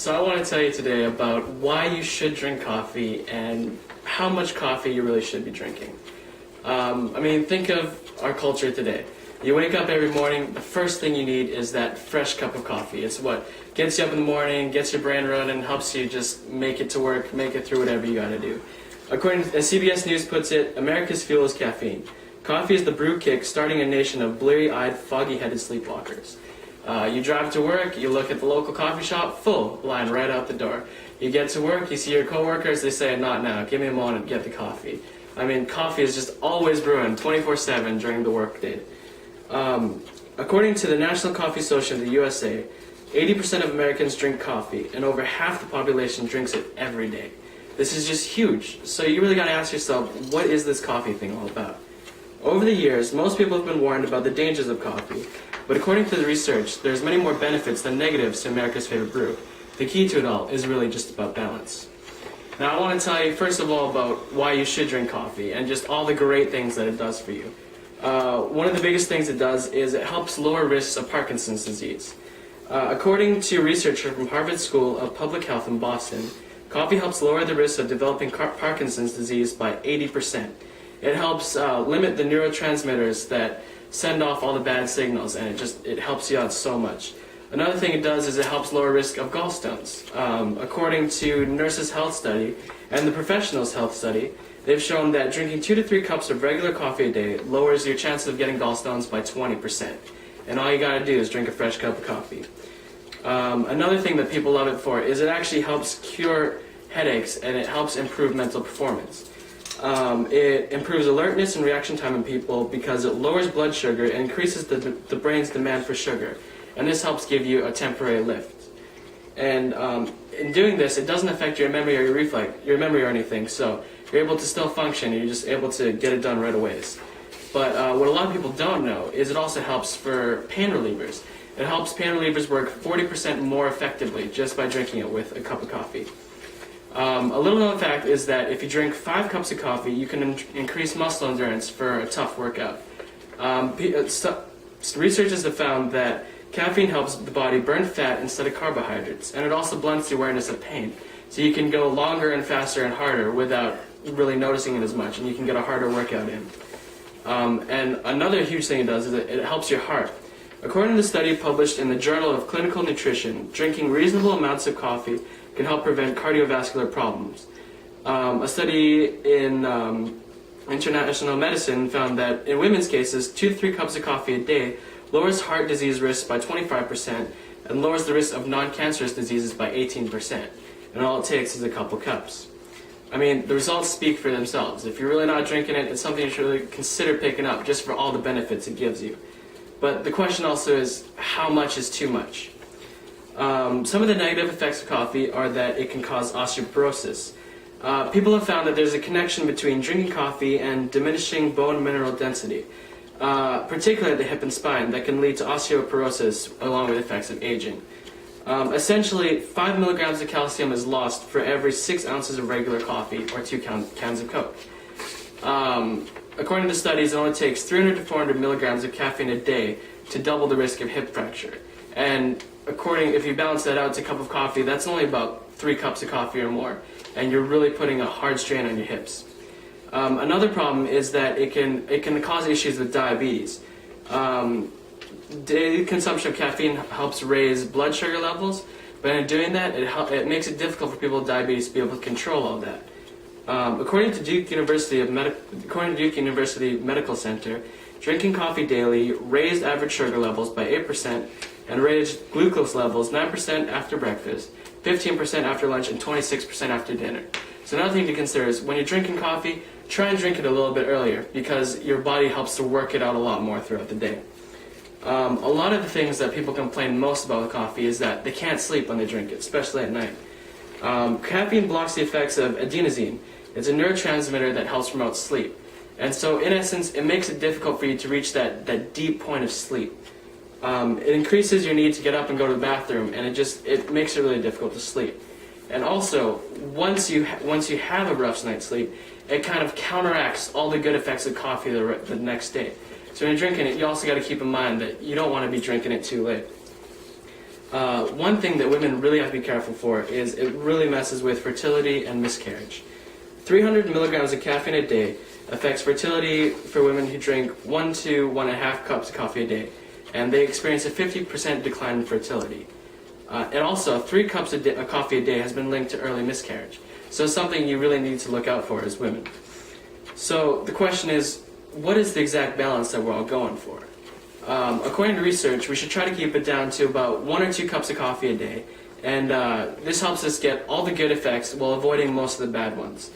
So I want to tell you today about why you should drink coffee and how much coffee you really should be drinking. Think of our culture today. You wake up every morning, the first thing you need is that fresh cup of coffee. It's what gets you up in the morning, gets your brain running, helps you just make it to work, make it through whatever you gotta do. According to, as CBS News puts it, America's fuel is caffeine. Coffee is the brew kick starting a nation of bleary-eyed, foggy-headed sleepwalkers. You drive to work, you look at the local coffee shop, full line right out the door. You get to work, you see your coworkers, they say, not now, give me a moment, get the coffee. Coffee is just always brewing 24/7 during the workday. According to the National Coffee Association of the USA, 80% of Americans drink coffee, and over half the population drinks it every day. This is just huge, so you really gotta ask yourself, what is this coffee thing all about? Over the years, most people have been warned about the dangers of coffee, but according to the research, there's many more benefits than negatives to America's favorite brew. The key to it all is really just about balance. Now I want to tell you first of all about why you should drink coffee and just all the great things that it does for you. One of the biggest things it does is it helps lower risks of Parkinson's disease. According to a researcher from Harvard School of Public Health in Boston, coffee helps lower the risk of developing Parkinson's disease by 80%. It helps limit the neurotransmitters that send off all the bad signals, and it helps you out so much. Another thing it does is it helps lower risk of gallstones. According to Nurses' Health Study and the Professionals' Health Study, they've shown that drinking 2 to 3 cups of regular coffee a day lowers your chances of getting gallstones by 20%. And all you gotta do is drink a fresh cup of coffee. Another thing that people love it for is it actually helps cure headaches and it helps improve mental performance. It improves alertness and reaction time in people because it lowers blood sugar and increases the brain's demand for sugar. And this helps give you a temporary lift. And in doing this, it doesn't affect your memory or your memory or anything, so you're able to still function and you're just able to get it done right away. But what a lot of people don't know is it also helps for pain relievers. It helps pain relievers work 40% more effectively just by drinking it with a cup of coffee. A little known fact is that if you drink 5 cups of coffee, you can increase muscle endurance for a tough workout. Researchers have found that caffeine helps the body burn fat instead of carbohydrates, and it also blunts the awareness of pain. So you can go longer and faster and harder without really noticing it as much, and you can get a harder workout in. And another huge thing it does is it helps your heart. According to the study published in the Journal of Clinical Nutrition, drinking reasonable amounts of coffee can help prevent cardiovascular problems. A study in International Medicine found that in women's cases, 2 to 3 cups of coffee a day lowers heart disease risks by 25% and lowers the risk of non-cancerous diseases by 18%. And all it takes is a couple cups. The results speak for themselves. If you're really not drinking it, it's something you should really consider picking up just for all the benefits it gives you. But the question also is, how much is too much? Some of the negative effects of coffee are that it can cause osteoporosis. People have found that there's a connection between drinking coffee and diminishing bone mineral density, particularly at the hip and spine, that can lead to osteoporosis along with effects of aging. Essentially, 5 milligrams of calcium is lost for every 6 ounces of regular coffee or 2 cans of Coke. According to studies, it only takes 300 to 400 milligrams of caffeine a day to double the risk of hip fracture. And if you balance that out to a cup of coffee, that's only about 3 cups of coffee or more, and you're really putting a hard strain on your hips. Another problem is that it can cause issues with diabetes. Daily consumption of caffeine helps raise blood sugar levels, but in doing that, it makes it difficult for people with diabetes to be able to control all that. According to Duke University Medical Center, drinking coffee daily raised average sugar levels by 8% and raised glucose levels 9% after breakfast, 15% after lunch, and 26% after dinner. So another thing to consider is when you're drinking coffee, try and drink it a little bit earlier because your body helps to work it out a lot more throughout the day. A lot of the things that people complain most about with coffee is that they can't sleep when they drink it, especially at night. Caffeine blocks the effects of adenosine. It's a neurotransmitter that helps promote sleep. And so, in essence, it makes it difficult for you to reach that deep point of sleep. It increases your need to get up and go to the bathroom, and it makes it really difficult to sleep. And also, once you have a rough night's sleep, it kind of counteracts all the good effects of coffee the next day. So when you're drinking it, you also got to keep in mind that you don't want to be drinking it too late. one thing that women really have to be careful for is it really messes with fertility and miscarriage. 300 milligrams of caffeine a day affects fertility for women who drink 1 to 1.5 cups of coffee a day, and they experience a 50% decline in fertility. And also, 3 cups of coffee a day has been linked to early miscarriage. So it's something you really need to look out for as women. So the question is, what is the exact balance that we're all going for? According to research, we should try to keep it down to about 1 or 2 cups of coffee a day, and this helps us get all the good effects while avoiding most of the bad ones.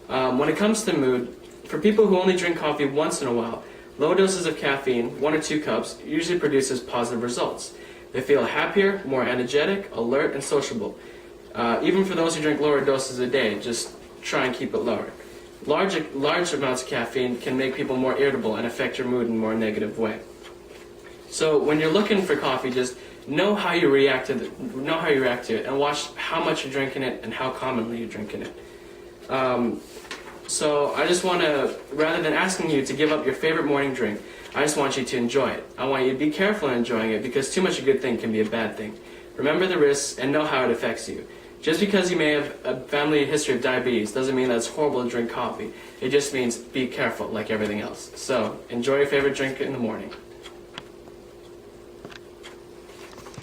When it comes to mood, for people who only drink coffee once in a while, low doses of caffeine, 1 or 2 cups, usually produces positive results. They feel happier, more energetic, alert, and sociable. Even for those who drink lower doses a day, just try and keep it lower. Large amounts of caffeine can make people more irritable and affect your mood in a more negative way. So when you're looking for coffee, just know how you react to it, and watch how much you're drinking it and how commonly you're drinking it. So I just want to, rather than asking you to give up your favorite morning drink, I just want you to enjoy it. I want you to be careful in enjoying it, because too much of a good thing can be a bad thing. Remember the risks and know how it affects you. Just because you may have a family history of diabetes doesn't mean that it's horrible to drink coffee. It just means be careful, like everything else. So enjoy your favorite drink in the morning.